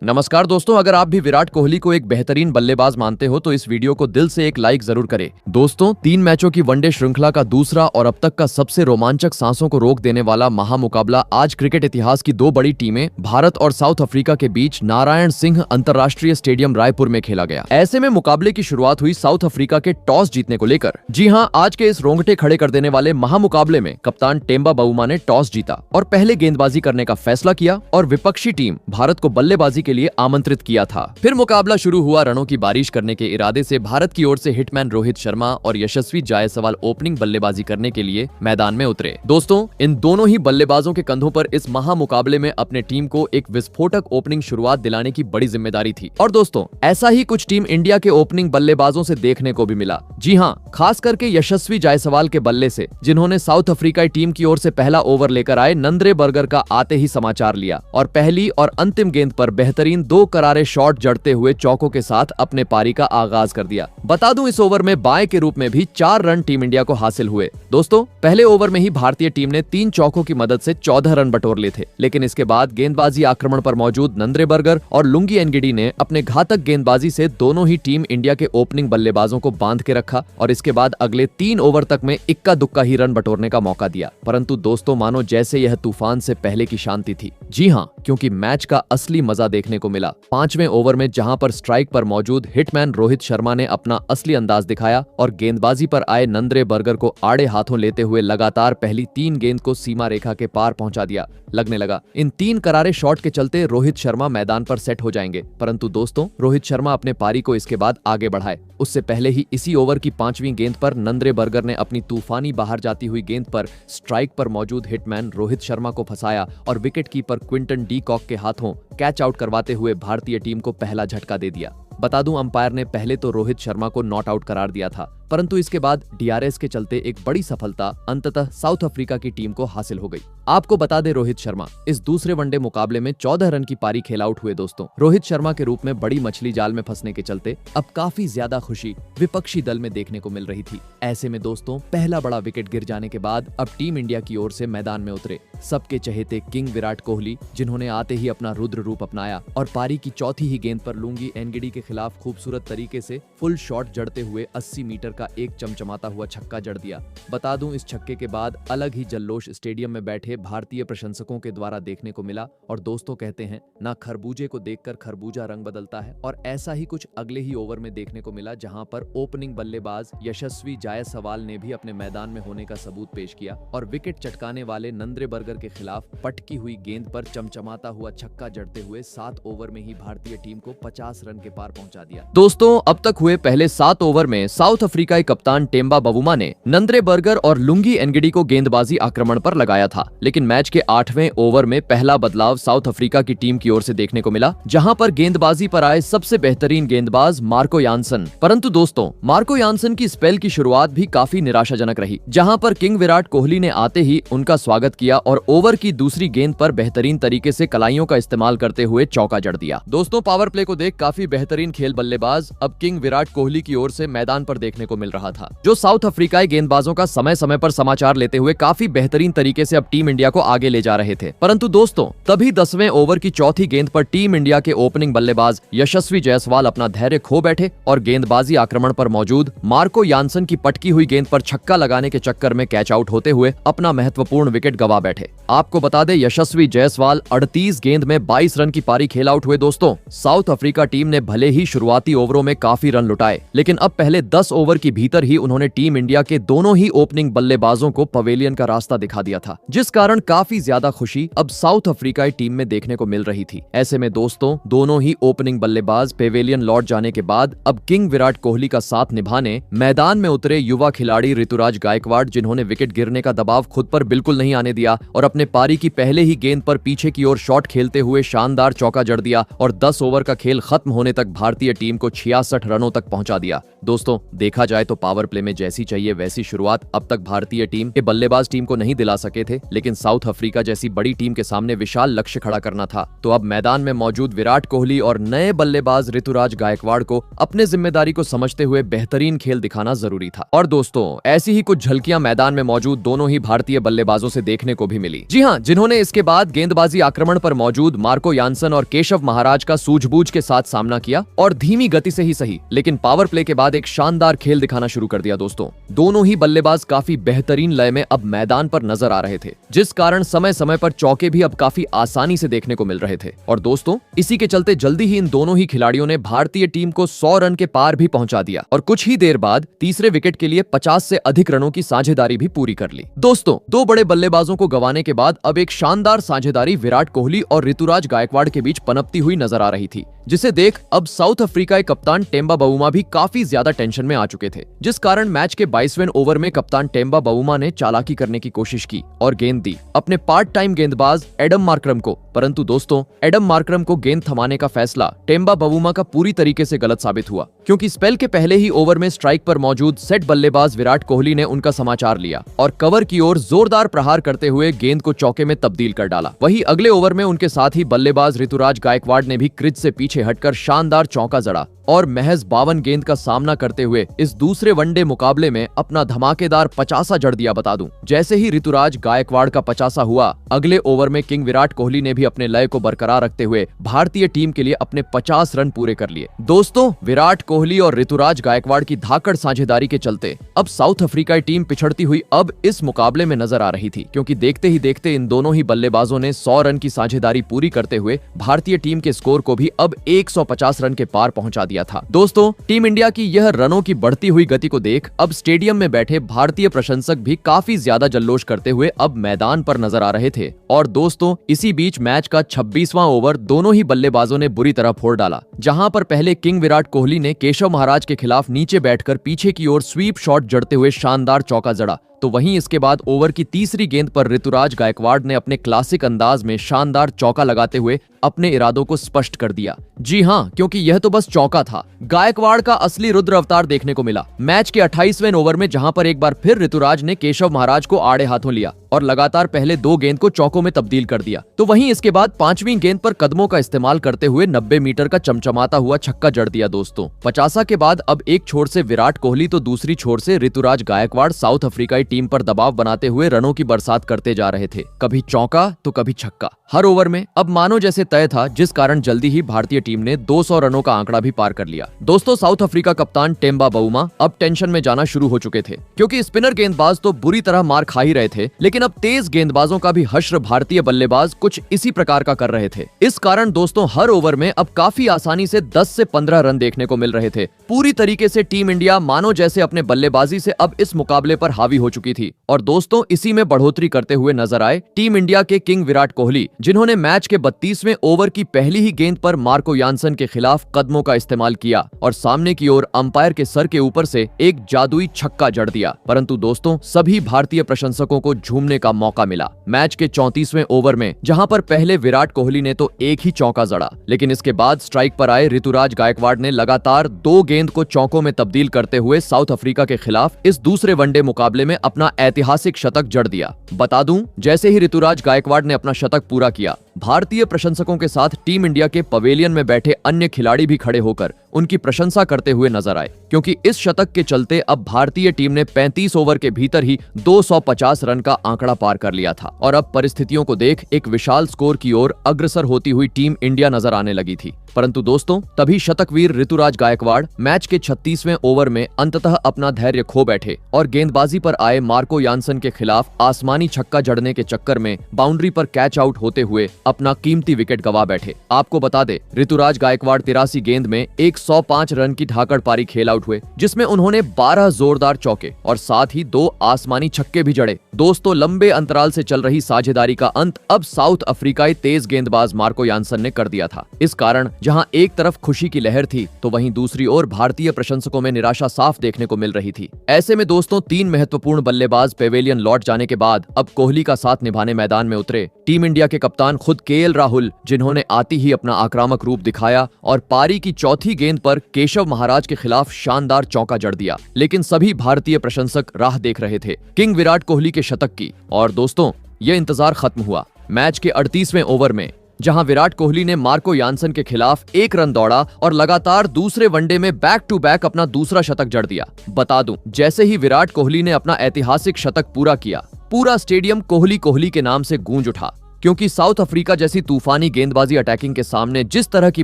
नमस्कार दोस्तों, अगर आप भी विराट कोहली को एक बेहतरीन बल्लेबाज मानते हो तो इस वीडियो को दिल से एक लाइक जरूर करें। दोस्तों, 3 मैचों की वनडे श्रृंखला का दूसरा और अब तक का सबसे रोमांचक सांसों को रोक देने वाला महामुकाबला आज क्रिकेट इतिहास की 2 बड़ी टीमें भारत और साउथ अफ्रीका के बीच नारायण सिंह अंतरराष्ट्रीय स्टेडियम रायपुर में खेला गया। ऐसे में मुकाबले की शुरुआत हुई साउथ अफ्रीका के टॉस जीतने को लेकर। जी हां, आज के इस रोंगटे खड़े कर देने वाले महामुकाबले में कप्तान टेम्बा बावुमा ने टॉस जीता और पहले गेंदबाजी करने का फैसला किया और विपक्षी टीम भारत को बल्लेबाजी के लिए आमंत्रित किया था। फिर मुकाबला शुरू हुआ। रनों की बारिश करने के इरादे से भारत की ओर से हिटमैन रोहित शर्मा और यशस्वी जायसवाल ओपनिंग बल्लेबाजी करने के लिए मैदान में उतरे। दोस्तों, इन दोनों ही बल्लेबाजों के कंधों पर इस महामुकाबले में अपने टीम को एक विस्फोटक ओपनिंग शुरुआत दिलाने की बड़ी जिम्मेदारी थी। और दोस्तों, ऐसा ही कुछ टीम इंडिया के ओपनिंग बल्लेबाजों से देखने को भी मिला। जी हां, खास करके यशस्वी जायसवाल के बल्ले से, जिन्होंने साउथ अफ्रीकाई टीम की ओर से पहला ओवर लेकर आए नंद्रे बर्गर का आते ही समाचार लिया और पहली और अंतिम गेंद पर बेहतरीन 2 करारे शॉट जड़ते हुए चौकों के साथ अपने पारी का आगाज कर दिया। बता दूं, इस ओवर में बाएं के रूप में भी 4 रन टीम इंडिया को हासिल हुए। दोस्तों, पहले ओवर में ही भारतीय टीम ने 3 चौकों की मदद से 14 रन बटोर लिए थे, लेकिन इसके बाद गेंदबाजी आक्रमण पर मौजूद नंद्रे बर्गर और लुंगी एनगिडी ने अपने घातक गेंदबाजी से दोनों ही टीम इंडिया के ओपनिंग बल्लेबाजों को बांध के रखा और इसके बाद अगले 3 ओवर तक में इक्का दुक्का ही रन बटोरने का मौका दिया। परंतु दोस्तों, मानो जैसे यह तूफान से पहले की शांति थी। जी हां, क्योंकि मैच का असली मजा देखने को मिला। 5वें ओवर में जहां पर स्ट्राइक पर मौजूद हिटमैन रोहित शर्मा ने अपना असली अंदाज दिखाया और गेंदबाजी पर आए नंद्रे बर्गर को आड़े हाथों लेते हुए लगातार पहली 3 गेंद को सीमा रेखा के पार पहुंचा दिया। लगने लगा इन 3 करारे शॉट के चलते रोहित शर्मा मैदान पर सेट हो जाएंगे, परंतु दोस्तों, रोहित शर्मा अपने पारी को इसके बाद आगे बढ़ाए। उससे पहले ही इसी ओवर की 5वीं गेंद पर नंद्रे बर्गर ने अपनी तूफानी बाहर जाती हुई गेंद पर स्ट्राइक पर मौजूद हिटमैन रोहित शर्मा को फंसाया और wicket keeper Quinton de Kock के हाथों कैच आउट करवाते हुए भारतीय टीम को पहला झटका दे दिया। बता दूं, अंपायर ने पहले तो रोहित शर्मा को नॉट आउट करार दिया था, परंतु इसके बाद डीआरएस के चलते एक बड़ी सफलता अंततः साउथ अफ्रीका की टीम को हासिल हो गई। आपको बता दें, रोहित शर्मा इस दूसरे वनडे मुकाबले में 14 रन की पारी खेल आउट हुए। दोस्तों, रोहित शर्मा के रूप में बड़ी मछली जाल में फंसने के चलते अब काफी ज्यादा खुशी विपक्षी दल में देखने को मिल रही थी। ऐसे में दोस्तों, पहला बड़ा विकेट गिर जाने के बाद अब टीम इंडिया की ओर से मैदान में उतरे सबके चहेते किंग विराट कोहली, जिन्होंने आते ही अपना रुद्र रूप अपनाया और पारी की चौथी ही गेंद पर लुंगी एनगिडी के खिलाफ खूबसूरत तरीके से फुल शॉट जड़ते हुए 80 मीटर का एक चमचमाता हुआ छक्का जड़ दिया। बता दूं, इस छक्के के बाद अलग ही जल्लोष स्टेडियम में बैठे भारतीय प्रशंसकों के द्वारा देखने को मिला। और दोस्तों, कहते हैं ना, खरबूजे को देखकर खरबूजा रंग बदलता है, और ऐसा ही कुछ अगले ही ओवर में देखने को मिला, जहां पर ओपनिंग बल्लेबाज यशस्वी जायसवाल ने भी अपने मैदान में होने का सबूत पेश किया और विकेट चटकाने वाले नंद्रे बर्गर के खिलाफ पटकी हुई गेंद पर चमचमाता हुआ छक्का जड़ते हुए 7 ओवर में ही भारतीय टीम को 50 रन के पार पहुंचा दिया। दोस्तों, अब तक हुए पहले 7 ओवर में साउथ अफ्रीकाई कप्तान टेम्बा बावुमा ने नंद्रे बर्गर और लुंगी एनगिडी को गेंदबाजी आक्रमण पर लगाया था, लेकिन मैच के 8वें ओवर में पहला बदलाव साउथ अफ्रीका की टीम की ओर से देखने को मिला, जहां पर गेंदबाजी पर आए सबसे बेहतरीन गेंदबाज मार्को यानसन। परंतु दोस्तों, मार्को यानसन की स्पेल की शुरुआत भी काफी निराशाजनक रही, जहां पर किंग विराट कोहली ने आते ही उनका स्वागत किया और ओवर की दूसरी गेंद पर बेहतरीन तरीके से कलाइयों का इस्तेमाल करते हुए चौका जड़ दिया। दोस्तों, पावर प्ले को देख काफी बेहतरीन खेल बल्लेबाज अब किंग विराट कोहली की ओर से मैदान पर देखने को मिल रहा था, जो साउथ अफ्रीकाई गेंदबाजों का समय समय पर समाचार लेते हुए काफी बेहतरीन तरीके से अब टीम इंडिया को आगे ले जा रहे थे। परंतु दोस्तों, तभी 10वें ओवर की चौथी गेंद पर टीम इंडिया के ओपनिंग बल्लेबाज यशस्वी जायसवाल अपना धैर्य खो बैठे और गेंदबाजी आक्रमण पर मौजूद मार्को यानसन की पटकी हुई गेंद पर छक्का लगाने के चक्कर में कैच आउट होते हुए अपना महत्वपूर्ण विकेट गंवा बैठे। आपको बता दें, यशस्वी जायसवाल 38 गेंद में 22 रन की पारी खेल आउट हुए। दोस्तों, साउथ अफ्रीका टीम ने भले ही शुरुआती ओवरों में काफी रन लुटाए, लेकिन अब पहले 10 ओवर की भीतर ही उन्होंने टीम इंडिया के दोनों ही ओपनिंग बल्लेबाजों को पवेलियन का रास्ता दिखा दिया था, जिस कारण काफी ज्यादा खुशी अब साउथ अफ्रीकाई टीम में देखने को मिल रही थी। ऐसे में दोस्तों, दोनों ही ओपनिंग बल्लेबाज पवेलियन लौट जाने के बाद अब किंग विराट कोहली का साथ निभाने मैदान में उतरे युवा खिलाड़ी ऋतुराज गायकवाड़, जिन्होंने विकेट गिरने का दबाव खुद पर बिल्कुल नहीं आने दिया और अपने पारी की पहले ही गेंद पर पीछे की ओर शॉट खेलते हुए शानदार चौका जड़ दिया और 10 ओवर का खेल खत्म होने तक भारतीय टीम को 66 रनों तक पहुंचा दिया। दोस्तों, देखा जाए जाए तो पावर प्ले में जैसी चाहिए वैसी शुरुआत अब तक भारतीय टीम के बल्लेबाज टीम को नहीं दिला सके थे, लेकिन साउथ अफ्रीका जैसी बड़ी टीम के सामने विशाल लक्ष्य खड़ा करना था। तो अब मैदान में मौजूद विराट कोहली और नए बल्लेबाज ऋतुराज गायकवाड़ को अपने जिम्मेदारी को समझते हुए बेहतरीन खेल दिखाना जरूरी था। और दोस्तों, ऐसी ही कुछ झलकियां मैदान में मौजूद दोनों ही भारतीय बल्लेबाजों से देखने को भी मिली। जी हां, जिन्होंने इसके बाद गेंदबाजी आक्रमण पर मौजूद मार्को यानसन और केशव महाराज का सूझबूझ के साथ सामना किया और धीमी गति से ही सही लेकिन पावर प्ले के बाद एक शानदार खेल दिखाना शुरू कर दिया। दोस्तों, दोनों ही बल्लेबाज काफी बेहतरीन लय में अब मैदान पर नजर आ रहे थे, जिस कारण समय समय पर चौके भी अब काफी आसानी से देखने को मिल रहे थे। और दोस्तों, इसी के चलते जल्दी ही इन दोनों ही खिलाड़ियों ने भारतीय टीम को 100 रन के पार भी पहुंचा दिया और कुछ ही देर बाद तीसरे विकेट के लिए 50 से अधिक रनों की साझेदारी भी पूरी कर ली। दोस्तों, दो बड़े बल्लेबाजों को गंवाने के बाद अब एक शानदार साझेदारी विराट कोहली और ऋतुराज गायकवाड़ के बीच पनपती हुई नजर आ रही थी, जिसे देख अब साउथ अफ्रीका के कप्तान टेम्बा बावुमा भी काफी ज्यादा टेंशन में आ चुके थे, जिस कारण मैच के 22वें ओवर में कप्तान टेम्बा बावुमा ने चालाकी करने की कोशिश की और गेंद दी अपने पार्ट टाइम गेंदबाज एडम मार्करम को। परंतु दोस्तों, एडम मार्करम को गेंद थमाने का फैसला टेम्बा बावुमा का पूरी तरीके से गलत साबित हुआ, क्योंकि स्पेल के पहले ही ओवर में स्ट्राइक पर मौजूद सेट बल्लेबाज विराट कोहली ने उनका समाचार लिया और कवर की ओर जोरदार प्रहार करते हुए गेंद को चौके में तब्दील कर डाला। वहीं अगले ओवर में उनके साथ ही बल्लेबाज ऋतुराज गायकवाड़ ने भी क्रीज से पीछे हटकर शानदार चौका जड़ा और महज 52 गेंद का सामना करते हुए इस दूसरे वनडे मुकाबले में अपना धमाकेदार 50 जड़ दिया। बता दूं, जैसे ही ऋतुराज गायकवाड़ का 50 हुआ, अगले ओवर में किंग विराट कोहली ने भी अपने लय को बरकरार रखते हुए भारतीय टीम के लिए अपने 50 रन पूरे कर लिए। दोस्तों, विराट कोहली और ऋतुराज गायकवाड़ की धाकड़ साझेदारी के चलते अब साउथ अफ्रीका टीम पिछड़ती हुई अब इस मुकाबले में नजर आ रही थी, क्योंकि देखते ही देखते इन दोनों ही बल्लेबाजों ने 100 रन की साझेदारी पूरी करते हुए भारतीय टीम के स्कोर को भी अब 150 रन के पार पहुंचा दिया था। दोस्तों, टीम इंडिया की यह रनों की बढ़ती हुई गति को देख अब स्टेडियम में बैठे भारतीय प्रशंसक भी काफी ज्यादा जल्लोष करते हुए अब मैदान पर नजर आ रहे थे। और दोस्तों, इसी बीच मैच का 26वां ओवर दोनों ही बल्लेबाजों ने बुरी तरह फोड़ डाला, जहां पर पहले किंग विराट कोहली ने केशव महाराज के खिलाफ नीचे बैठकर पीछे की ओर स्वीप शॉट जड़ते हुए शानदार चौका जड़ा, तो वहीं इसके बाद ओवर की तीसरी गेंद पर ऋतुराज गायकवाड़ ने अपने क्लासिक अंदाज में शानदार चौका लगाते हुए अपने इरादों को स्पष्ट कर दिया। जी हां, क्योंकि यह तो बस चौका था, गायकवाड़ का असली रुद्र अवतार देखने को मिला। मैच के 28वें ओवर में जहां पर एक बार फिर ऋतुराज ने केशव महाराज को आड़े हाथों लिया और लगातार पहले 2 गेंद को चौकों में तब्दील कर दिया, तो वहीं इसके बाद 5वीं गेंद पर कदमों का इस्तेमाल करते हुए 90 मीटर का चमचमाता हुआ छक्का जड़ दिया। दोस्तों, 50 के बाद अब एक छोर से विराट कोहली तो दूसरी छोर से ऋतुराज गायकवाड़ साउथ अफ्रीकाई टीम पर दबाव बनाते हुए रनों की बरसात करते जा रहे थे, कभी चौका तो कभी छक्का हर ओवर में अब मानो जैसे तय था, जिस कारण जल्दी ही भारतीय टीम ने 200 रनों का आंकड़ा भी पार कर लिया। दोस्तों, साउथ अफ्रीका कप्तान टेम्बा बावुमा अब टेंशन में जाना शुरू हो चुके थे, क्योंकि स्पिनर गेंदबाज तो बुरी तरह मार खा ही रहे थे, लेकिन अब तेज गेंदबाजों का भी हश्र भारतीय बल्लेबाज कुछ इसी प्रकार का कर रहे थे। इस कारण दोस्तों, हर ओवर में अब काफी आसानी से 10 से 15 रन देखने को मिल रहे थे। पूरी तरीके से टीम इंडिया मानो जैसे अपने बल्लेबाजी से अब इस मुकाबले पर हावी हो चुकी थी। और दोस्तों, इसी में बढ़ोतरी करते हुए नजर आए टीम इंडिया के किंग विराट कोहली, जिन्होंने मैच के 32वें ओवर की पहली ही गेंद पर मार्को यानसन के खिलाफ कदमों का इस्तेमाल किया और सामने की ओर अंपायर के सर के ऊपर से एक जादुई छक्का जड़ दिया। परंतु दोस्तों, सभी भारतीय प्रशंसकों को झूमने का मौका मिला। मैच के 34वें ओवर में जहां पर पहले विराट कोहली ने तो एक ही चौका जड़ा, लेकिन इसके बाद स्ट्राइक पर आए ऋतुराज गायकवाड़ ने लगातार 2 गेंद को चौकों में तब्दील करते हुए साउथ अफ्रीका के खिलाफ इस दूसरे वनडे मुकाबले में अपना ऐतिहासिक शतक जड़ दिया। बता दूं, जैसे ही ऋतुराज गायकवाड़ ने अपना शतक पूरा किया, भारतीय प्रशंसकों के साथ टीम इंडिया के पवेलियन में बैठे अन्य खिलाड़ी भी खड़े होकर उनकी प्रशंसा करते हुए नजर आए, क्योंकि इस शतक के चलते अब भारतीय टीम ने 35 ओवर के भीतर ही 250 रन का आंकड़ा पार कर लिया था और अब परिस्थितियों को देख एक विशाल स्कोर की ओर अग्रसर होती हुई टीम इंडिया नजर आने लगी थी। परंतु दोस्तों, तभी शतकवीर ऋतुराज गायकवाड़ मैच के 36वें ओवर में अंततः अपना धैर्य खो बैठे और गेंदबाजी पर आए मार्को यानसन के खिलाफ आसमानी छक्का जड़ने के चक्कर में बाउंड्री पर कैच आउट होते हुए अपना कीमती विकेट गवा बैठे। आपको बता दे, ऋतुराज गायकवाड़ 83 गेंद में 105 रन की धाकड़ पारी खेल आउट हुए, जिसमें उन्होंने 12 जोरदार चौके और साथ ही 2 आसमानी छक्के भी जड़े। दोस्तों, लंबे अंतराल से चल रही साझेदारी का अंत अब साउथ अफ्रीकाई तेज गेंदबाज मार्को यानसन ने कर दिया था। इस कारण जहां एक तरफ खुशी की लहर थी, तो वहीं दूसरी ओर भारतीय प्रशंसकों में निराशा साफ देखने को मिल रही थी। ऐसे में दोस्तों, 3 महत्वपूर्ण बल्लेबाज पेवेलियन लौट जाने के बाद अब कोहली का साथ निभाने मैदान में उतरे टीम इंडिया के कप्तान खुद खुद केएल राहुल, जिन्होंने आती ही अपना आक्रामक रूप दिखाया और पारी की चौथी गेंद पर केशव महाराज के खिलाफ शानदार चौका जड़ दिया। लेकिन सभी भारतीय प्रशंसक राह देख रहे थे किंग विराट कोहली के शतक की। और दोस्तों, यह इंतजार खत्म हुआ। मैच के 38वें ओवर में जहां विराट कोहली ने मार्को यानसन के खिलाफ 1 रन दौड़ा और लगातार दूसरे वनडे में बैक टू बैक अपना दूसरा शतक जड़ दिया। बता दूं, जैसे ही विराट कोहली ने अपना ऐतिहासिक शतक पूरा किया, पूरा स्टेडियम कोहली कोहली के नाम से गूंज उठा, क्योंकि साउथ अफ्रीका जैसी तूफानी गेंदबाजी अटैकिंग के सामने जिस तरह की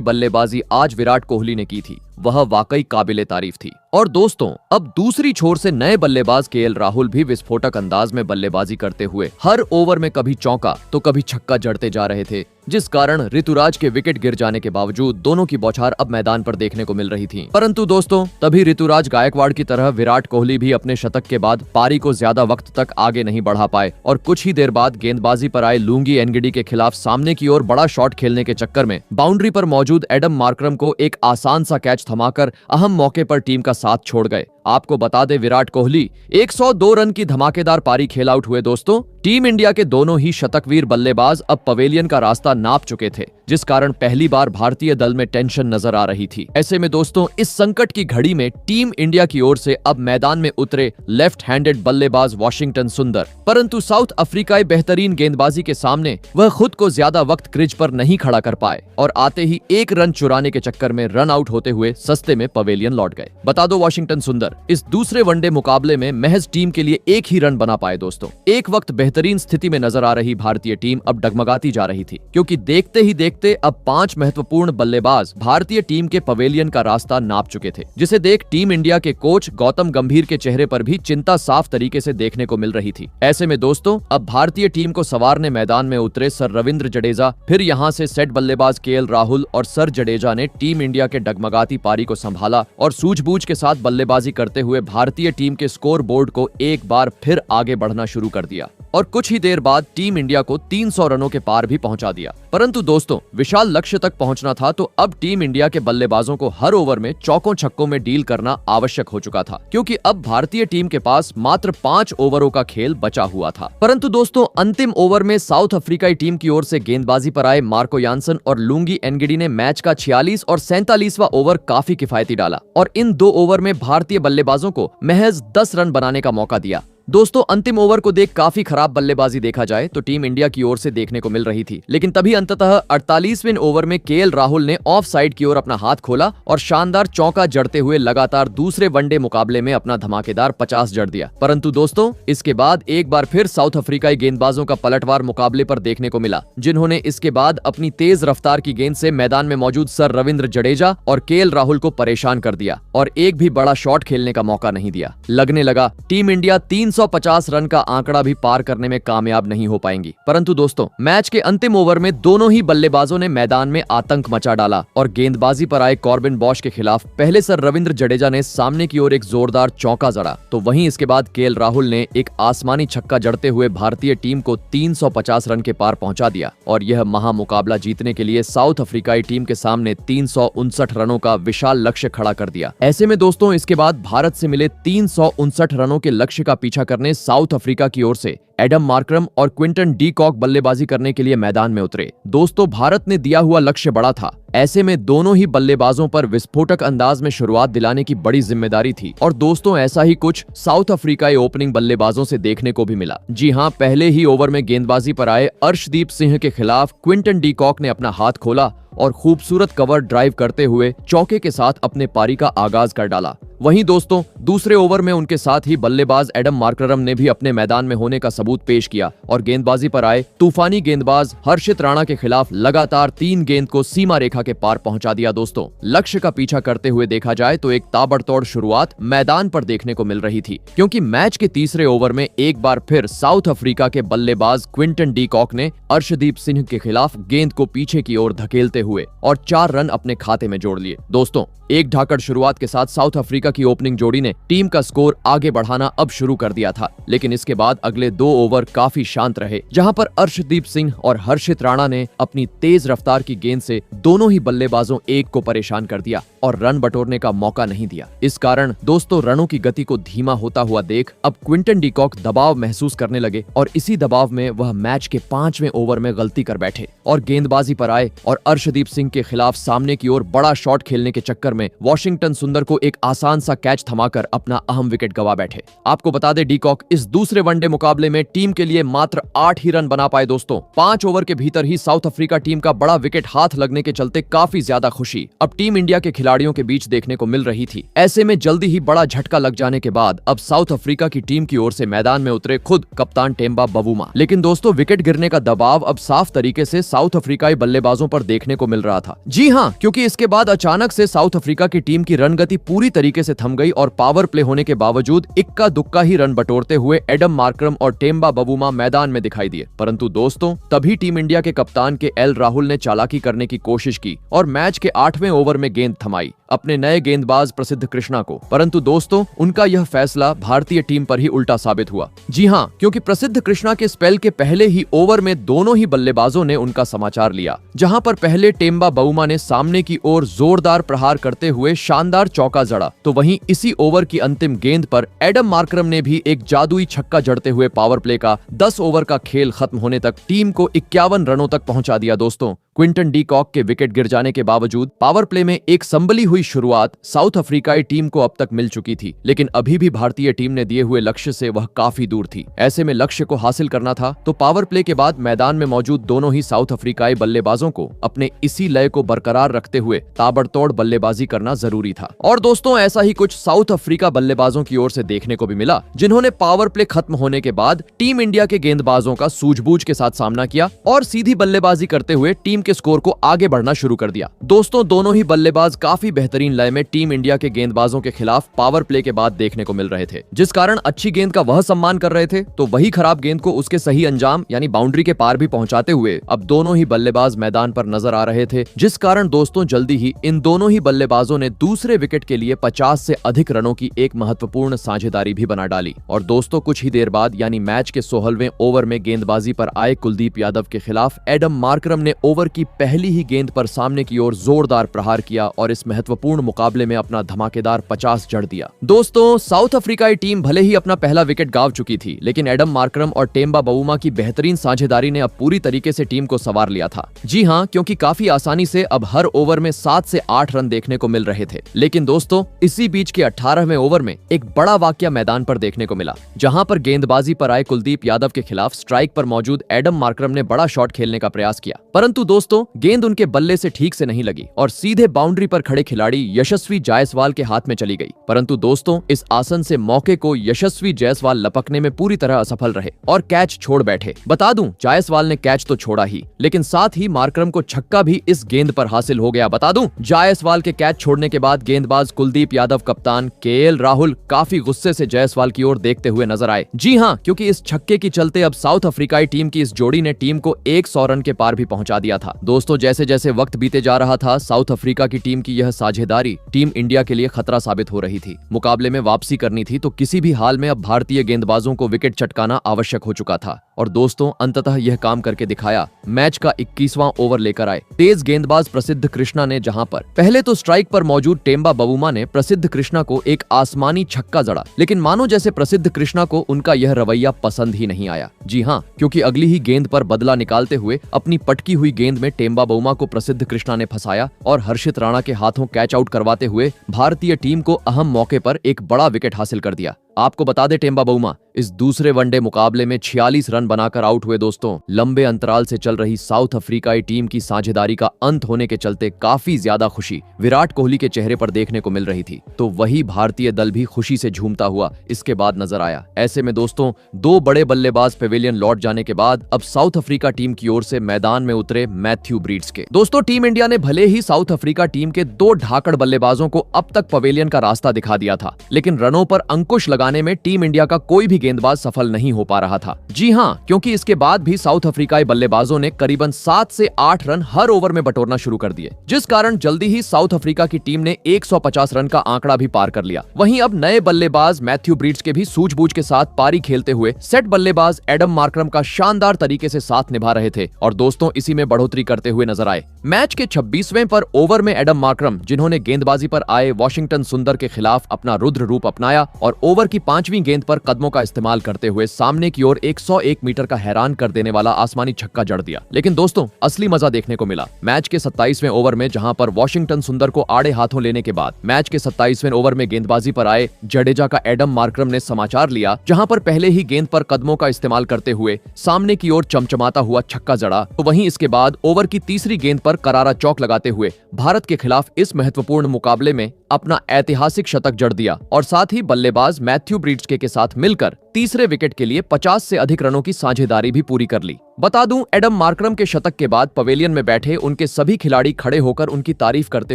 बल्लेबाजी आज विराट कोहली ने की थी, वह वाकई काबिले तारीफ थी। और दोस्तों, अब दूसरी छोर से नए बल्लेबाज केएल राहुल भी विस्फोटक अंदाज में बल्लेबाजी करते हुए हर ओवर में कभी चौका तो कभी छक्का जड़ते जा रहे थे, जिस कारण ऋतुराज के विकेट गिर जाने के बावजूद दोनों की बौछार अब मैदान पर देखने को मिल रही थी। परंतु दोस्तों, तभी ऋतुराज गायकवाड़ की तरह विराट कोहली भी अपने शतक के बाद पारी को ज्यादा वक्त तक आगे नहीं बढ़ा पाए और कुछ ही देर बाद गेंदबाजी पर आए लुंगी एनगिडी के खिलाफ सामने की ओर बड़ा शॉट खेलने के चक्कर में बाउंड्री पर मौजूद एडम मार्करम को एक आसान सा कैच थमाकर अहम मौके पर टीम का साथ छोड़ गए। आपको बता दे, विराट कोहली 102 रन की धमाकेदार पारी खेल आउट हुए। दोस्तों, टीम इंडिया के दोनों ही शतकवीर बल्लेबाज अब पवेलियन का रास्ता नाप चुके थे, जिस कारण पहली बार भारतीय दल में टेंशन नजर आ रही थी। ऐसे में दोस्तों, इस संकट की घड़ी में टीम इंडिया की ओर से अब मैदान में उतरे लेफ्ट हैंडेड बल्लेबाज वाशिंगटन सुंदर। परंतु साउथ अफ्रीकाई बेहतरीन गेंदबाजी के सामने वह खुद को ज्यादा वक्त क्रीज पर नहीं खड़ा कर पाए और आते ही 1 रन चुराने के चक्कर में रन आउट होते हुए सस्ते में पवेलियन लौट गए। बता दो, वाशिंगटन सुंदर इस दूसरे वनडे मुकाबले में महज टीम के लिए 1 ही रन बना पाए। दोस्तों, एक वक्त बेहतरीन स्थिति में नजर आ रही भारतीय टीम अब डगमगाती जा रही थी, क्योंकि देखते ही देखते अब 5 महत्वपूर्ण बल्लेबाज भारतीय टीम के पवेलियन का रास्ता नाप चुके थे, जिसे देख टीम इंडिया के कोच गौतम गंभीर के चेहरे पर भी चिंता साफ तरीके से देखने को मिल रही थी। ऐसे में दोस्तों, अब भारतीय टीम को संवारने मैदान में उतरे सर रविंद्र जडेजा, फिर यहां से सेट बल्लेबाज केएल राहुल और सर जडेजा ने टीम इंडिया के डगमगाती पारी को संभाला और सूझबूझ के साथ बल्लेबाजी करते हुए भारतीय टीम के स्कोर बोर्ड को एक बार फिर आगे बढ़ना शुरू कर दिया और कुछ ही देर बाद टीम इंडिया को 300 रनों के पार भी पहुंचा दिया। परंतु दोस्तों, विशाल लक्ष्य तक पहुंचना था तो अब टीम इंडिया के बल्लेबाजों को हर ओवर में चौकों छक्कों में डील करना आवश्यक हो चुका था, क्योंकि अब भारतीय टीम के पास मात्र 5 ओवरों का खेल बचा हुआ था। परंतु दोस्तों, अंतिम ओवर में साउथ अफ्रीकाई टीम की ओर से गेंदबाजी पर आए मार्को यानसन और लुंगी एनगिडी ने मैच का 46 और 47वां ओवर काफी किफायती डाला और इन 2 ओवर में भारतीय बल्लेबाजों को महज 10 रन बनाने का मौका दिया। दोस्तों, अंतिम ओवर को देख काफी खराब बल्लेबाजी देखा जाए तो टीम इंडिया की ओर से देखने को मिल रही थी, लेकिन तभी अंततः 48वें ओवर में केएल राहुल ने ऑफ साइड की ओर अपना हाथ खोला और शानदार चौका जड़ते हुए लगातार दूसरे वनडे मुकाबले में अपना धमाकेदार 50 जड़ दिया। परंतु दोस्तों, इसके बाद एक बार फिर साउथ अफ्रीकाई गेंदबाजों का पलटवार मुकाबले पर देखने को मिला, जिन्होंने इसके बाद अपनी तेज रफ्तार की गेंद से मैदान में मौजूद सर रविंद्र जडेजा और केएल राहुल को परेशान कर दिया और एक भी बड़ा शॉट खेलने का मौका नहीं दिया। लगने लगा टीम इंडिया 350 रन का आंकड़ा भी पार करने में कामयाब नहीं हो पाएंगी। परंतु दोस्तों, मैच के अंतिम ओवर में दोनों ही बल्लेबाजों ने मैदान में आतंक मचा डाला और गेंदबाजी पर आए कॉर्बिन बॉश के खिलाफ पहले सर रविंद्र जडेजा ने सामने की ओर एक जोरदार चौका जड़ा, तो वहीं इसके बाद केएल राहुल ने एक आसमानी छक्का जड़ते हुए भारतीय टीम को 350 रन के पार पहुंचा दिया और यह महामुकाबला जीतने के लिए साउथ अफ्रीकाई टीम के सामने 359 रनों का विशाल लक्ष्य खड़ा कर दिया। ऐसे में दोस्तों, इसके बाद भारत से मिले 359 रनों के लक्ष्य का पीछा करने साउथ अफ्रीका की ओर से एडम मार्करम और क्विंटन डी कॉक बल्लेबाजी करने के लिए मैदान में उतरे। दोस्तों, भारत ने दिया हुआ लक्ष्य बड़ा था, ऐसे में दोनों ही बल्लेबाजों पर विस्फोटक अंदाज में शुरुआत दिलाने की बड़ी जिम्मेदारी थी और दोस्तों, ऐसा ही कुछ साउथ अफ्रीकाई ओपनिंग बल्लेबाजों से देखने को भी मिला। जी हां, पहले ही ओवर में गेंदबाजी पर आए अर्शदीप सिंह के खिलाफ क्विंटन डी कॉक ने अपना हाथ खोला और खूबसूरत कवर ड्राइव करते हुए चौके के साथ अपने पारी का आगाज कर डाला। वहीं दोस्तों, दूसरे ओवर में उनके साथ ही बल्लेबाज एडम मार्करम ने भी अपने मैदान में होने का सबूत पेश किया और गेंदबाजी पर आए तूफानी गेंदबाज हर्षित राणा के खिलाफ लगातार 3 गेंद को सीमा रेखा के पार पहुंचा दिया। दोस्तों, लक्ष्य का पीछा करते हुए देखा जाए तो एक ताबड़तोड़ शुरुआत मैदान पर देखने को मिल रही थी, क्योंकि मैच के तीसरे ओवर में एक बार फिर साउथ अफ्रीका के बल्लेबाज क्विंटन डी कॉक ने अर्शदीप सिंह के खिलाफ गेंद को पीछे की ओर धकेलते हुए और 4 रन अपने खाते में जोड़ लिए। दोस्तों, एक ढाकड़ शुरुआत के साथ साउथ अफ्रीका की ओपनिंग जोड़ी ने टीम का स्कोर आगे बढ़ाना अब शुरू कर दिया था, लेकिन इसके बाद अगले 2 ओवर काफी शांत रहे, जहां पर अर्शदीप सिंह और हर्षित राणा ने अपनी तेज रफ्तार की गेंद से दोनों ही बल्लेबाजों एक को परेशान कर दिया और रन बटोरने का मौका नहीं दिया। इस कारण दोस्तों रनों की गति को धीमा होता हुआ देख अब क्विंटन डी कॉक दबाव महसूस करने लगे और इसी दबाव में वह मैच के 5वें ओवर में गलती कर बैठे और गेंदबाजी पर आए और अर्शदीप सिंह के खिलाफ सामने की ओर बड़ा शॉट खेलने के चक्कर में वॉशिंगटन सुंदर को एक आसान सा कैच थमाकर अपना अहम विकेट गवा बैठे। आपको बता दें डी कॉक इस दूसरे वनडे मुकाबले में टीम के लिए मात्र 8 ही रन बना पाए दोस्तों। 5 ओवर के भीतर ही साउथ अफ्रीका टीम का बड़ा विकेट हाथ लगने के चलते काफी ज्यादा खुशी अब टीम इंडिया के खिलाड़ियों के बीच देखने को मिल रही थी। ऐसे में जल्दी ही बड़ा झटका लग जाने के बाद अब साउथ अफ्रीका की टीम की ओर से मैदान में उतरे खुद कप्तान टेम्बा बवुमा। लेकिन दोस्तों विकेट गिरने का दबाव अब साफ तरीके से साउथ अफ्रीकाई बल्लेबाजों पर देखने को मिल रहा था। जी हाँ, क्योंकि इसके बाद अचानक से साउथ अफ्रीका की टीम की रन गति पूरी तरीके से थम गई और पावर प्ले होने के बावजूद इक्का दुक्का ही रन बटोरते हुए एडम मार्करम और टेम्बा बवुमा मैदान में दिखाई दिए। परंतु दोस्तों तभी टीम इंडिया के कप्तान के एल राहुल ने चालाकी करने की कोशिश की और मैच के 8वें ओवर में गेंद थमाई अपने नए गेंदबाज प्रसिद्ध कृष्णा को। परंतु दोस्तों उनका यह फैसला भारतीय टीम पर ही उल्टा साबित हुआ। जी हाँ, क्योंकि प्रसिद्ध कृष्णा के स्पेल के पहले ही ओवर में दोनों ही बल्लेबाजों ने उनका समाचार लिया, जहां पर पहले टेम्बा बवुमा ने सामने की ओर जोरदार प्रहार करते हुए शानदार चौका जड़ा, तो वहीं इसी ओवर की अंतिम गेंद पर एडम मार्करम ने भी एक जादुई छक्का जड़ते हुए पावर प्ले का 10 ओवर का खेल खत्म होने तक टीम को 51 रनों तक पहुंचा दिया। दोस्तों क्विंटन डी कॉक के विकेट गिर जाने के बावजूद पावर प्ले में एक संभली हुई शुरुआत साउथ अफ्रीकाई टीम को अब तक मिल चुकी थी, लेकिन अभी भी भारतीय टीम ने दिए हुए लक्ष्य से वह काफी दूर थी। ऐसे में लक्ष्य को हासिल करना था तो पावर प्ले के बाद मैदान में मौजूद दोनों ही साउथ अफ्रीकाई बल्लेबाजों को अपने इसी लय को बरकरार रखते हुए ताबड़तोड़ बल्लेबाजी करना जरूरी था। और दोस्तों ऐसा ही कुछ साउथ अफ्रीका बल्लेबाजों की ओर से देखने को भी मिला, जिन्होंने पावर प्ले खत्म होने के बाद टीम इंडिया के गेंदबाजों का सूझबूझ के साथ सामना किया और सीधी बल्लेबाजी करते हुए टीम के स्कोर को आगे बढ़ना शुरू कर दिया। दोस्तों दोनों ही बल्लेबाज काफी बेहतरीन लय में टीम इंडिया के गेंदबाजों के खिलाफ पावर प्ले के बाद देखने को मिल रहे थे, जिस कारण अच्छी गेंद का वह सम्मान कर रहे थे तो वही खराब गेंद को उसके सही अंजाम यानी बाउंड्री के पार भी पहुंचाते हुए अब दोनों ही बल्लेबाज मैदान पर नजर आ रहे थे, जिस कारण दोस्तों जल्दी ही इन दोनों ही बल्लेबाजों ने दूसरे विकेट के लिए 50 से अधिक रनों की एक महत्वपूर्ण साझेदारी भी बना डाली। और दोस्तों कुछ ही देर बाद यानी मैच के 16वें ओवर में गेंदबाजी पर आए कुलदीप यादव के खिलाफ एडम मार्करम ने ओवर की पहली ही गेंद पर सामने की ओर जोरदार प्रहार किया और इस महत्वपूर्ण मुकाबले में अपना धमाकेदार 50 जड़ दिया। दोस्तों साउथ अफ्रीकाई टीम भले ही अपना पहला विकेट गांव चुकी थी, लेकिन एडम मार्करम और टेम्बा बवुमा की बेहतरीन साझेदारी ने अब पूरी तरीके से टीम को संवार लिया था। जी हाँ, क्योंकि काफी आसानी से अब हर ओवर में 7 से 8 रन देखने को मिल रहे थे। लेकिन दोस्तों इसी बीच के 18वें ओवर में एक बड़ा वाकया मैदान पर देखने को मिला, जहां पर गेंदबाजी पर आए कुलदीप यादव के खिलाफ स्ट्राइक पर मौजूद एडम मार्करम ने बड़ा शॉट खेलने का प्रयास किया, परंतु दोस्तों गेंद उनके बल्ले से ठीक से नहीं लगी और सीधे बाउंड्री पर खड़े खिलाड़ी यशस्वी जायसवाल के हाथ में चली गई। परंतु दोस्तों इस आसन से मौके को यशस्वी जायसवाल लपकने में पूरी तरह असफल रहे और कैच छोड़ बैठे। बता दूं जायसवाल ने कैच तो छोड़ा ही, लेकिन साथ ही मार्करम को छक्का भी इस गेंद पर हासिल हो गया। बता दूं जायसवाल के कैच छोड़ने के बाद गेंदबाज कुलदीप यादव कप्तान केएल राहुल काफी गुस्से से जायसवाल की ओर देखते हुए नजर आए। जी हाँ, क्योंकि इस छक्के की चलते अब साउथ अफ्रीकाई टीम की इस जोड़ी ने टीम को 100 रन के पार भी पहुंचा दिया था। दोस्तों जैसे जैसे वक्त बीते जा रहा था साउथ अफ्रीका की टीम की यह साझेदारी टीम इंडिया के लिए खतरा साबित हो रही थी। मुकाबले में वापसी करनी थी तो किसी भी हाल में अब भारतीय गेंदबाजों को विकेट चटकाना आवश्यक हो चुका था और दोस्तों अंततः यह काम करके दिखाया। मैच का 21वां ओवर लेकर आए तेज गेंदबाज प्रसिद्ध कृष्णा ने, जहां पर पहले तो स्ट्राइक पर मौजूद टेम्बा बवुमा ने प्रसिद्ध कृष्णा को एक आसमानी छक्का जड़ा, लेकिन मानो जैसे प्रसिद्ध कृष्णा को उनका यह रवैया पसंद ही नहीं आया। जी हाँ, क्योंकि अगली ही गेंद पर बदला निकालते हुए अपनी पटकी हुई गेंद में टेम्बा बवुमा को प्रसिद्ध कृष्णा ने फंसाया और हर्षित राणा के हाथों कैच आउट करवाते हुए भारतीय टीम को अहम मौके पर एक बड़ा विकेट हासिल कर दिया। आपको बता दें टेम्बा बवुमा इस दूसरे वनडे मुकाबले में 46 रन बनाकर आउट हुए। दोस्तों लंबे अंतराल से चल रही साउथ अफ्रीकाई टीम की साझेदारी का अंत होने के चलते काफी ज्यादा खुशी विराट कोहली के चेहरे पर देखने को मिल रही थी, तो वही भारतीय दल भी खुशी से झूमता हुआ इसके बाद नजर आया। ऐसे में दोस्तों दो बड़े बल्लेबाज पेविलियन लौट जाने के बाद अब साउथ अफ्रीका टीम की ओर से मैदान में उतरे मैथ्यू ब्रीड्स के। दोस्तों टीम इंडिया ने भले ही साउथ अफ्रीका टीम के 2 ढाकड़ बल्लेबाजों को अब तक पवेलियन का रास्ता दिखा दिया था, लेकिन रनों पर अंकुश लगा लगाने में टीम इंडिया का कोई भी गेंदबाज सफल नहीं हो पा रहा था। जी हाँ, क्योंकि इसके बाद भी साउथ अफ्रीकाई बल्लेबाजों ने करीबन 7 से 8 रन हर ओवर में बटोरना शुरू कर दिए, जिस कारण जल्दी ही साउथ अफ्रीका की टीम ने 150 रन का आंकड़ा भी पार कर लिया। वहीं अब नए बल्लेबाज मैथ्यू ब्रीड्स के भी सूझबूझ के साथ पारी खेलते हुए सेट बल्लेबाज एडम मार्करम का शानदार तरीके से साथ निभा रहे थे और दोस्तों इसी में बढ़ोतरी करते हुए नजर आए। मैच के 26वें पर ओवर में एडम मार्करम, जिन्होंने गेंदबाजी पर आए वॉशिंगटन सुंदर के खिलाफ अपना रुद्र रूप अपनाया और ओवर की 5वीं गेंद पर कदमों का इस्तेमाल करते हुए सामने की ओर 101 मीटर का हैरान कर देने वाला आसमानी छक्का जड़ दिया। लेकिन दोस्तों असली मजा देखने को मिला मैच के 27वें ओवर में, जहां पर वॉशिंगटन सुंदर को आड़े हाथों लेने के बाद मैच के 27वें ओवर में गेंदबाजी पर आए जडेजा का एडम मार्करम ने समाचार लिया, जहां पर पहले ही गेंद पर कदमों का इस्तेमाल करते हुए सामने की ओर चमचमाता हुआ छक्का जड़ा। तो वहीं इसके बाद ओवर की तीसरी गेंद पर करारा चौक लगाते हुए भारत के खिलाफ इस महत्वपूर्ण मुकाबले में अपना ऐतिहासिक शतक जड़ दिया और साथ ही बल्लेबाज मैथ्यू ब्रीड्स के साथ मिलकर तीसरे विकेट के लिए 50 से अधिक रनों की साझेदारी भी पूरी कर ली। बता दूं, एडम मार्करम के शतक के बाद पवेलियन में बैठे उनके सभी खिलाड़ी खड़े होकर उनकी तारीफ करते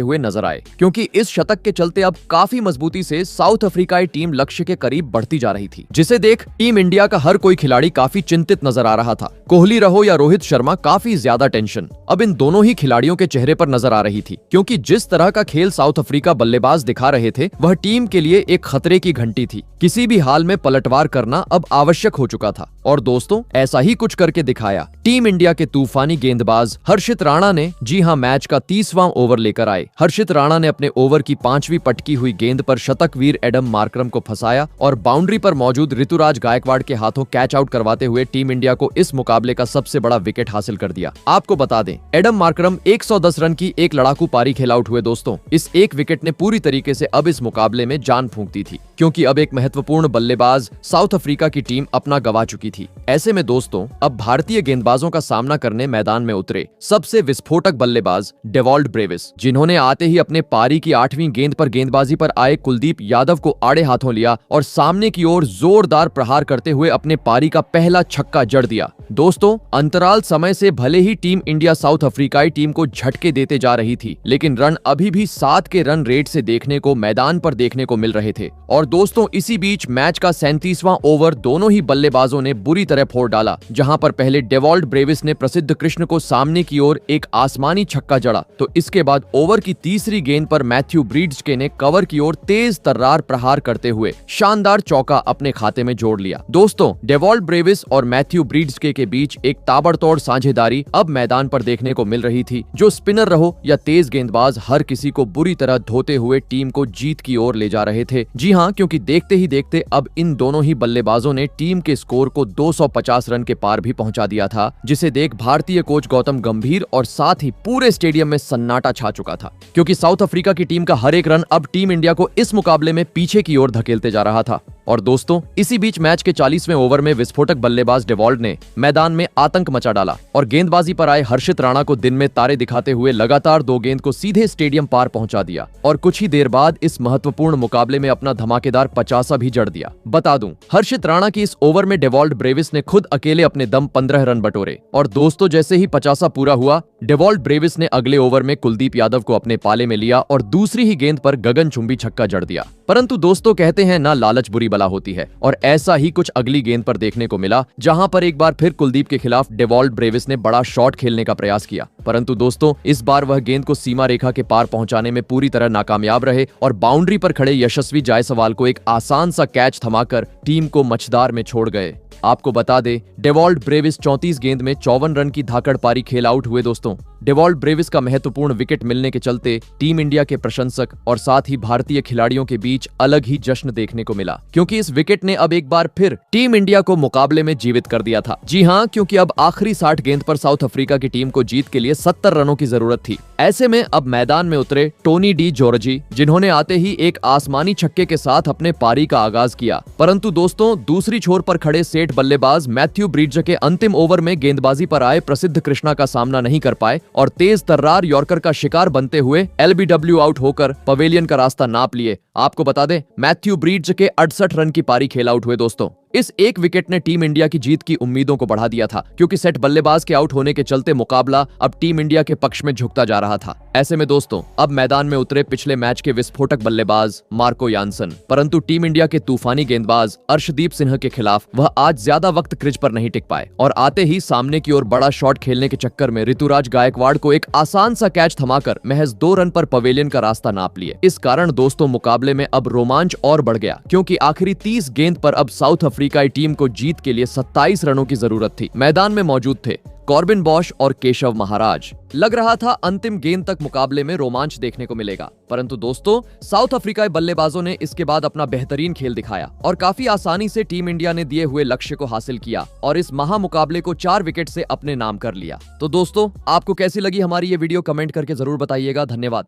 हुए नजर आए, क्योंकि इस शतक के चलते अब काफी मजबूती से साउथ अफ्रीकाई टीम लक्ष्य के करीब बढ़ती जा रही थी, जिसे देख टीम इंडिया का हर कोई खिलाड़ी काफी चिंतित नजर आ रहा था। कोहली रहो या रोहित शर्मा, काफी ज्यादा टेंशन अब इन दोनों ही खिलाड़ियों के चेहरे पर नजर आ रही थी, क्योंकि जिस तरह का खेल साउथ अफ्रीका बल्लेबाज दिखा रहे थे वह टीम के लिए एक खतरे की घंटी थी। किसी भी हाल में पलटवार करना अब आवश्यक हो चुका था और दोस्तों ऐसा ही कुछ करके दिखाया टीम इंडिया के तूफानी गेंदबाज हर्षित राणा ने। जी हां, मैच का 30वां ओवर लेकर आए हर्षित राणा ने अपने ओवर की 5वीं पटकी हुई गेंद पर शतकवीर एडम मार्करम को फंसाया और बाउंड्री पर मौजूद ऋतुराज गायकवाड़ के हाथों कैच आउट करवाते हुए टीम इंडिया को इस मुकाबले का सबसे बड़ा विकेट हासिल कर दिया। आपको बता दें, एडम मार्करम 110 रन की एक लड़ाकू पारी खेल आउट हुए। दोस्तों इस एक विकेट ने पूरी तरीके से अब इस मुकाबले में जान फूंक दी थी, क्योंकि अब एक महत्वपूर्ण बल्लेबाज साउथ अफ्रीका की टीम अपना गवा चुकी थी। ऐसे में दोस्तों अब भारतीय गेंदबाजों का सामना करने मैदान में उतरे सबसे विस्फोटक बल्लेबाज डेवॉल्ड ब्रेविस, जिन्होंने आते ही अपने पारी की 8वीं गेंद पर गेंदबाजी पर आए कुलदीप यादव को आड़े हाथों लिया और सामने की ओर जोरदार प्रहार करते हुए अपने पारी का पहला छक्का जड़ दिया। दोस्तों अंतराल समय से भले ही टीम इंडिया साउथ अफ्रीकाई टीम को झटके देते जा रही थी, लेकिन रन अभी भी 7 के रन रेट से देखने को मैदान पर देखने को मिल रहे थे। और दोस्तों इसी बीच मैच का 37वां ओवर दोनों ही बल्लेबाजों ने बुरी तरह फोड़ डाला, जहां पर पहले डेवॉल्ड ब्रेविस ने प्रसिद्ध कृष्ण को सामने की ओर एक आसमानी छक्का जड़ा, तो इसके बाद ओवर की तीसरी गेंद पर मैथ्यू ब्रीड्स ने कवर की ओर तेज तर्रार प्रहार करते हुए शानदार चौका अपने खाते में जोड़ लिया। दोस्तों डेवॉल्ड ब्रेविस और मैथ्यू ब्रीड्स के बीच एक ताबड़तोड़ साझेदारी अब मैदान पर देखने को मिल रही थी, जो स्पिनर रहो या तेज गेंदबाज हर किसी को बुरी तरह धोते हुए टीम को जीत की ओर ले जा रहे थे। जी हां, क्योंकि देखते ही देखते अब इन दोनों ही बल्लेबाजों ने टीम के स्कोर को 250 रन के पार भी पहुंचा दिया था, जिसे देख भारतीय कोच गौतम गंभीर और साथ ही पूरे स्टेडियम में सन्नाटा छा चुका था, क्योंकि साउथ अफ्रीका की टीम का हर एक रन अब टीम इंडिया को इस मुकाबले में पीछे की ओर धकेलते जा रहा था। और दोस्तों इसी बीच मैच के 40वें ओवर में विस्फोटक बल्लेबाज डेवॉल्ड ने मैदान में आतंक मचा डाला और गेंदबाजी पर आए हर्षित राणा को दिन में तारे दिखाते हुए लगातार 2 गेंद को सीधे स्टेडियम पार पहुंचा दिया और कुछ ही देर बाद इस महत्वपूर्ण मुकाबले में अपना धमाकेदार 50 भी जड़ दिया। बता दूं, हर्षित राणा की इस ओवर में डेवॉल्ड ब्रेविस ने खुद अकेले अपने दम 15 रन बटोरे और दोस्तों जैसे ही 50 पूरा हुआ, डेवॉल्ड ब्रेविस ने अगले ओवर में कुलदीप यादव को अपने पाले में लिया और दूसरी ही गेंद पर गगनचुंबी छक्का जड़ दिया। परंतु दोस्तों कहते हैं ना, लालच बुरी बला होती है और ऐसा ही कुछ अगली गेंद पर देखने को मिला, जहां पर एक बार फिर कुलदीप के खिलाफ डेवॉल्ड ब्रेविस ने बड़ा शॉट खेलने का प्रयास किया, परंतु दोस्तों इस बार वह गेंद को सीमा रेखा के पार पहुंचाने में पूरी तरह नाकामयाब रहे और बाउंड्री पर खड़े यशस्वी जायसवाल को एक आसान सा कैच थमाकर टीम को मझदार में छोड़ गए। आपको बता दे, डेवॉल्ड ब्रेविस 34 गेंद में 54 रन की धाकड़ पारी खेल आउट हुए। दोस्तों डेवॉल्ड ब्रेविस का महत्वपूर्ण विकेट मिलने के चलते टीम इंडिया के प्रशंसक और साथ ही भारतीय खिलाड़ियों के बीच अलग ही जश्न देखने को मिला, क्योंकि इस विकेट ने अब एक बार फिर टीम इंडिया को मुकाबले में जीवित कर दिया था। जी हां, क्योंकि अब आखिरी 60 गेंद पर साउथ अफ्रीका की टीम को जीत के लिए 70 रनों की जरूरत थी। ऐसे में अब मैदान में उतरे टोनी डी जॉर्जी, जिन्होंने आते ही एक आसमानी छक्के के साथ अपने पारी का आगाज किया, परंतु दोस्तों दूसरी छोर पर खड़े सेठ बल्लेबाज मैथ्यू ब्रीड्स के अंतिम ओवर में गेंदबाजी पर आए प्रसिद्ध कृष्णा का सामना नहीं कर पाए और तेज तर्रार यॉर्कर का शिकार बनते हुए एलबीडब्ल्यू आउट होकर पवेलियन का रास्ता नाप लिए। आपको बता दें, मैथ्यू ब्रीड्स के 68 रन की पारी खेल आउट हुए। दोस्तों इस एक विकेट ने टीम इंडिया की जीत की उम्मीदों को बढ़ा दिया था, क्योंकि सेट बल्लेबाज के आउट होने के चलते मुकाबला अब टीम इंडिया के पक्ष में झुकता जा रहा था। ऐसे में दोस्तों अब मैदान में उतरे पिछले मैच के विस्फोटक बल्लेबाज मार्को यानसन, परंतु टीम इंडिया के तूफानी गेंदबाज अर्शदीप सिन्हा के खिलाफ वह आज ज्यादा वक्त क्रीज पर नहीं टिक पाए और आते ही सामने की ओर बड़ा शॉट खेलने के चक्कर में ऋतुराज गायकवाड़ को एक आसान सा कैच थमाकर महज 2 रन पर पवेलियन का रास्ता नाप लिए। इस कारण दोस्तों मुकाबले में अब रोमांच और बढ़ गया, क्योंकि आखिरी 30 गेंद पर अब साउथ अफ्रीकाई टीम को जीत के लिए 27 रनों की जरूरत थी। मैदान में मौजूद थे कॉर्बिन बॉश और केशव महाराज। लग रहा था अंतिम गेंद तक मुकाबले में रोमांच देखने को मिलेगा, परंतु दोस्तों साउथ अफ्रीकाई बल्लेबाजों ने इसके बाद अपना बेहतरीन खेल दिखाया और काफी आसानी से टीम इंडिया ने दिए हुए लक्ष्य को हासिल किया और इस महामुकाबले को 4 विकेट से अपने नाम कर लिया। तो दोस्तों आपको कैसी लगी हमारी ये वीडियो, कमेंट करके जरूर बताइएगा। धन्यवाद।